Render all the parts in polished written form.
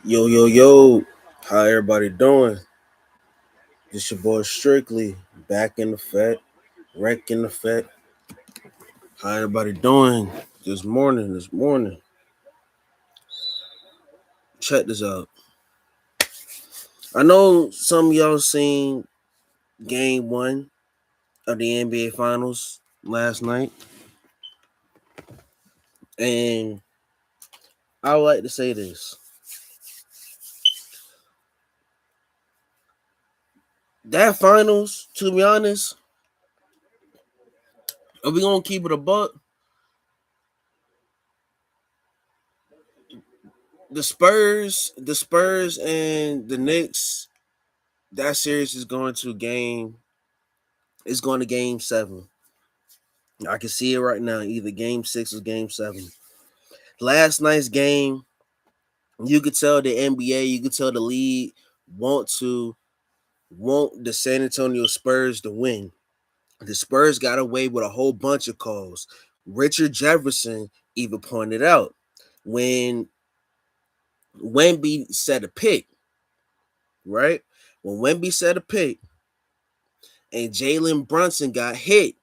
Yo, yo, yo, how everybody doing? This your boy Strictly, back in effect, wreck in effect. How everybody doing this morning? Check this out. I know some of y'all seen game one of the NBA Finals last night, and I would like to say this. That finals, to be honest, are we gonna keep it a buck? The Spurs and the Knicks, that series is going to game seven. I can see it right now, either game six or game seven. Last night's game, you could tell the NBA, you could tell the league want to want the San Antonio Spurs to win. The Spurs got away with a whole bunch of calls. Richard Jefferson even pointed out when Wemby set a pick, right? When Wemby set a pick and Jalen Brunson got hit,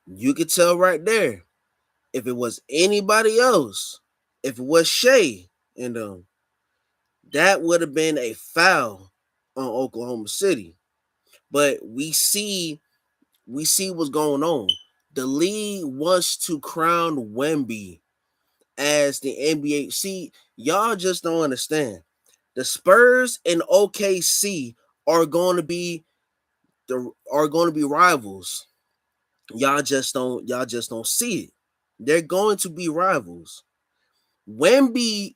you could tell right there. If it was anybody else, if it was Shea and that would have been a foul on Oklahoma City. But we see what's going on. The league wants to crown Wemby as the NBA. See, y'all just don't understand. The Spurs and OKC are going to be rivals. Y'all just don't see it. They're going to be rivals. Wemby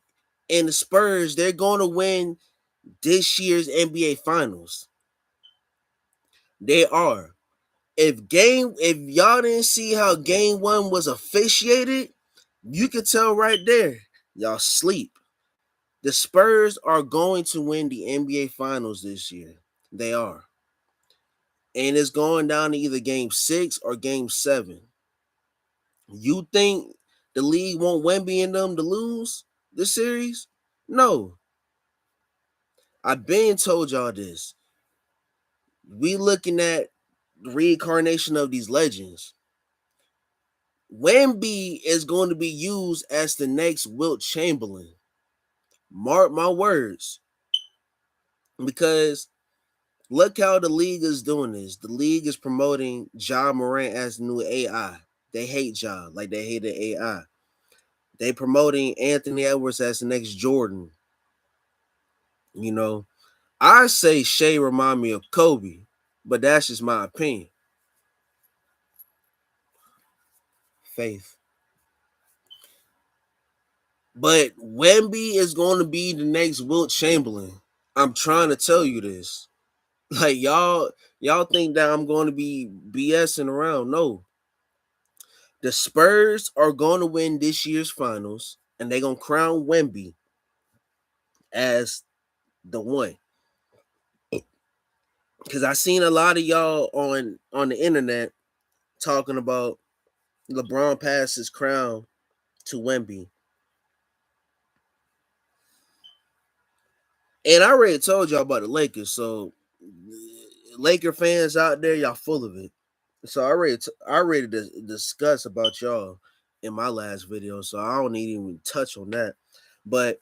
and the Spurs, they're going to win this year's NBA Finals. They are. If y'all didn't see how game one was officiated, you could tell right there. Y'all sleep. The Spurs are going to win the NBA Finals this year. They are. And it's going down to either game six or game seven. You think the league want Wemby and them to lose this series? No. I've been told y'all this. We looking at the reincarnation of these legends. Wemby is going to be used as the next Wilt Chamberlain. Mark my words. Because look how the league is doing this. The league is promoting Ja Morant as the new AI. They hate Ja like they hated AI. They promoting Anthony Edwards as the next Jordan. You know, I say Shea remind me of Kobe, but that's just my opinion. Faith. But Wemby is going to be the next Wilt Chamberlain. I'm trying to tell you this. Like y'all think that I'm going to be BSing around. No. The Spurs are going to win this year's finals and they're going to crown Wemby as the one. Cuz I seen a lot of y'all on the internet talking about LeBron passed his crown to Wemby. And I already told y'all about the Lakers, so Laker fans out there, y'all full of it. So I already discussed about y'all in my last video, so I don't need to even touch on that. But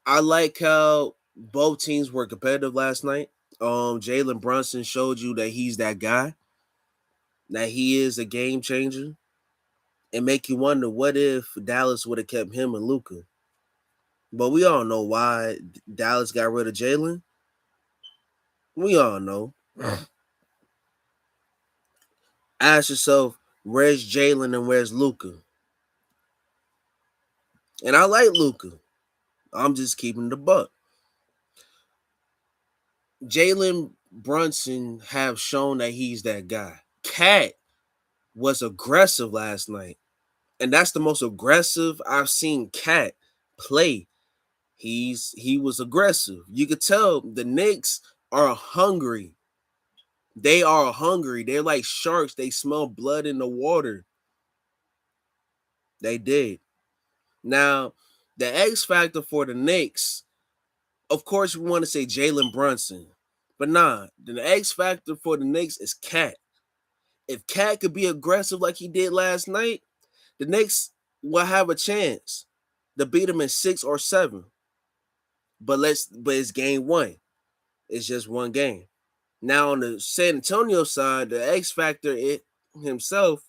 I like how both teams were competitive last night. Jalen Brunson showed you that he's that guy, that he is a game changer, and make you wonder what if Dallas would have kept him and Luka. But we all know why Dallas got rid of Jalen. We all know. Ask yourself, where's Jalen and where's Luka? And I like Luka. I'm just keeping the buck. Jalen Brunson have shown that he's that guy. Cat was aggressive last night. And that's the most aggressive I've seen Cat play. He was aggressive. You could tell the Knicks are hungry. They are hungry. They're like sharks. They smell blood in the water. They did. Now, The X factor for the Knicks, of course, we want to say Jalen Brunson, but nah, the X factor for the Knicks is Cat. If Cat could be aggressive like he did last night, the Knicks will have a chance to beat him in 6 or 7. But it's game one. It's just one game. Now on the San Antonio side, the X factor himself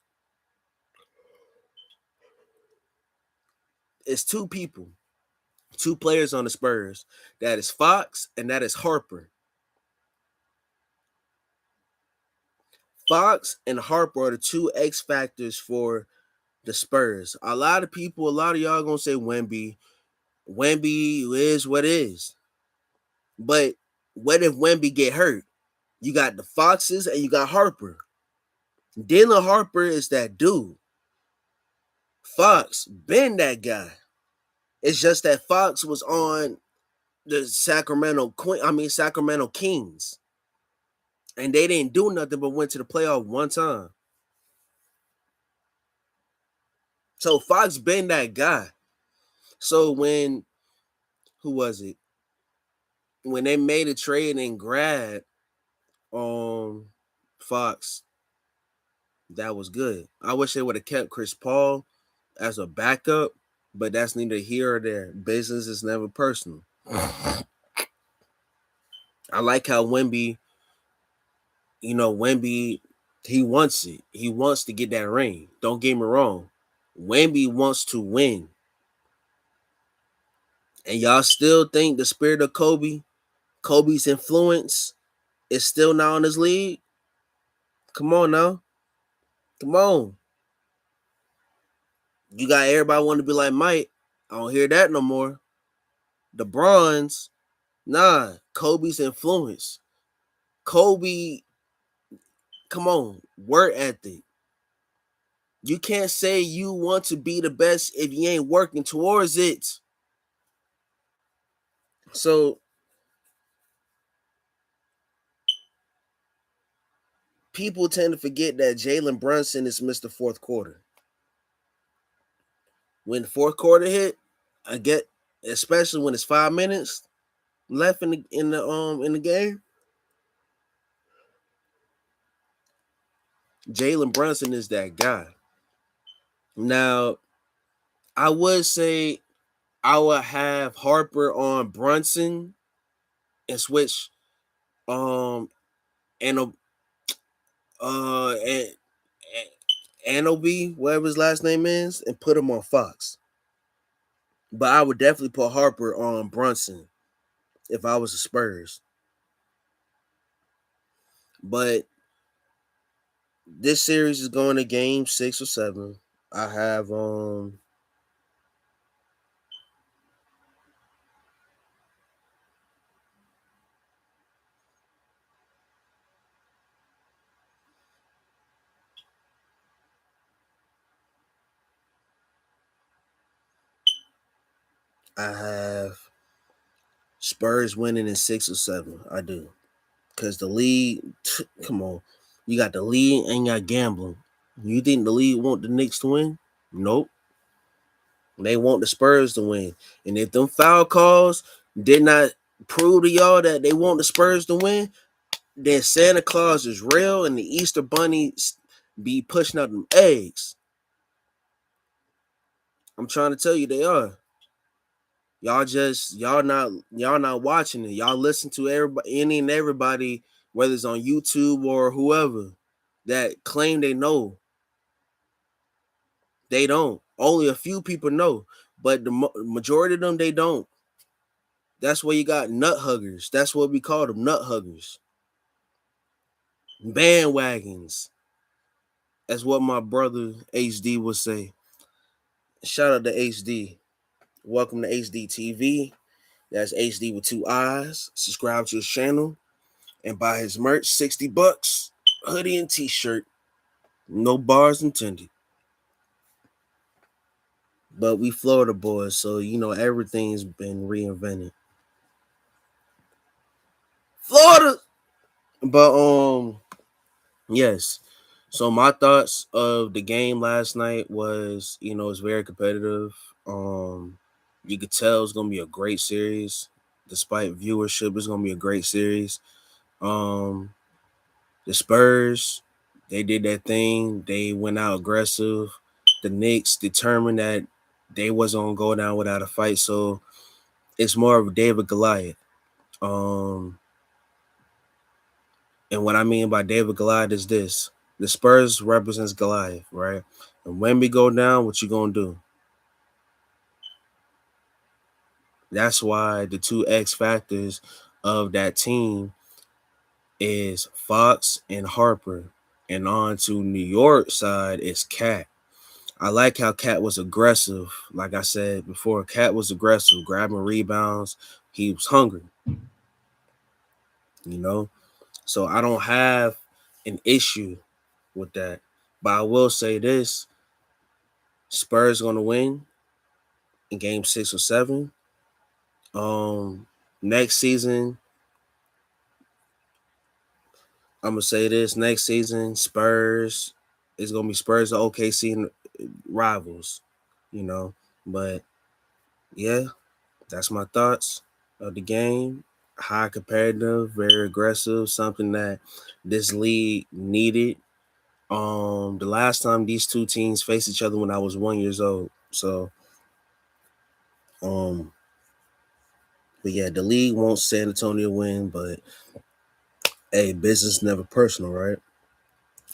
is two people, two players on the Spurs. That is Fox and that is Harper. Fox and Harper are the two X factors for the Spurs. A lot of people, a lot of y'all gonna say Wemby. Wemby is what is. But what if Wemby get hurt? You got the Foxes and you got Harper. Dylan Harper is that dude. Fox been that guy. It's just that Fox was on the Sacramento Kings. And they didn't do nothing but went to the playoff one time. So Fox been that guy. So who was it? When they made a trade and grabbed Fox, that was good. I wish they would have kept Chris Paul as a backup, but that's neither here or there. Business is never personal. I like how Wemby, he wants it. He wants to get that ring. Don't get me wrong. Wemby wants to win. And y'all still think the spirit of Kobe's influence is still not in his league? Come on now. Come on. You got everybody want to be like Mike. I don't hear that no more. The Bronze, nah, Kobe's influence. Kobe, come on, work ethic. You can't say you want to be the best if you ain't working towards it. So people tend to forget that Jalen Brunson is Mr. Fourth Quarter. When the fourth quarter hit, I get, especially when it's 5 minutes left in the game, Jalen Brunson is that guy. Now, I would say I would have Harper on Brunson and switch and and Anobi, whatever his last name is, and put him on Fox. But I would definitely put Harper on Brunson if I was the Spurs. But this series is going to game 6 or 7. I have Spurs winning in 6 or 7. I do. Because the league, come on. You got the league and you got gambling. You think the league want the Knicks to win? Nope. They want the Spurs to win. And if them foul calls did not prove to y'all that they want the Spurs to win, then Santa Claus is real and the Easter Bunny be pushing out them eggs. I'm trying to tell you they are. Y'all not watching it. Y'all listen to everybody, whether it's on YouTube or whoever, that claim they know. They don't. Only a few people know, but the majority of them they don't. That's why you got nut huggers. That's what we call them, nut huggers. Bandwagons. That's what my brother HD would say. Shout out to HD. Welcome to HD TV. That's HD with 2 eyes. Subscribe to his channel and buy his merch, $60. Hoodie and t-shirt. No bars intended. But we Florida boys, so everything's been reinvented. Florida. But yes. So my thoughts of the game last night was, it's very competitive. You could tell it's gonna be a great series. Despite viewership, it's gonna be a great series. Um, the Spurs, they did that thing. They went out aggressive. The Knicks determined that they wasn't gonna go down without a fight. So it's more of David Goliath. Um, and what I mean by David Goliath is this: the Spurs represents Goliath, right? And when we go down, what you gonna do? That's why the two X factors of that team is Fox and Harper. And on to New York side is Cat. I like how Cat was aggressive. Like I said before, Cat was aggressive, grabbing rebounds. He was hungry, you know? So I don't have an issue with that. But I will say this: Spurs gonna win in game 6 or 7. Next season, I'm gonna say this: next season, Spurs is gonna be Spurs or OKC rivals, you know. But yeah, that's my thoughts of the game. High competitive, very aggressive, something that this league needed. The last time these two teams faced each other when I was 1 years old. So um but yeah, the league won't San Antonio win, but hey, business never personal, right?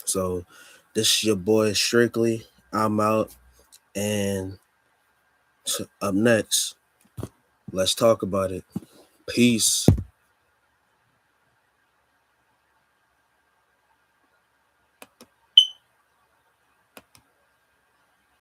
So this is your boy Strictly. I'm out, and up next, let's talk about it. Peace.